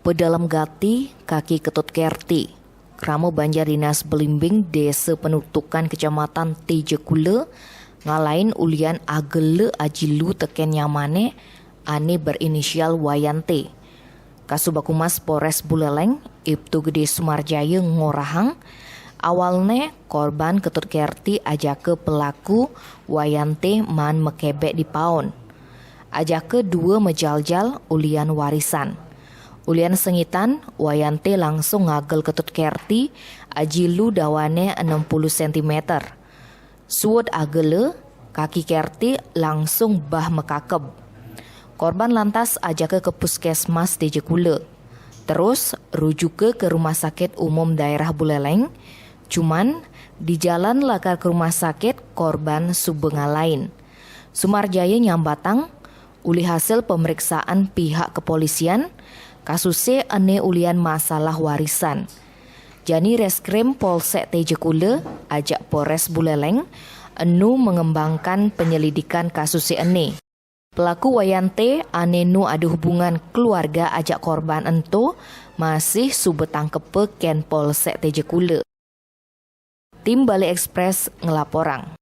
Pedalam gati kaki ketut kerti. Krama banjar dinas Belimbing desa penutukan kecamatan Tejekule ngalain ulian agele ajilu teken nyamane ane berinisial Wayante. Kasubakumas Polres Buleleng Ibtu Gede Sumarjaya ngorahang awalnya korban ketut kerti ajake pelaku Wayante man mekebek di paon. Ajake dua mejaljal ulian warisan. Ulian sengitan, Wayante langsung ngagel ketut kerti, ajilu dawane 60 cm. Suwed agele, kaki kerti langsung bah mekakeb. Korban lantas ajak ke puskesmas Tejekule. Terus rujuk ke rumah sakit umum daerah Buleleng. Cuman di jalan lakar ke rumah sakit korban subenga lain. Sumarjaya nyambatang, uli hasil pemeriksaan pihak kepolisian, kasusnya ane ulian masalah warisan. Jani Reskrim Polsek Tejekule ajak Polres Buleleng enu mengembangkan penyelidikan kasusnya ane. Pelaku Wayante ane nu ada hubungan keluarga ajak korban ento masih subetangkepe ken Polsek Tejekule. Tim Bali Express ngelaporang.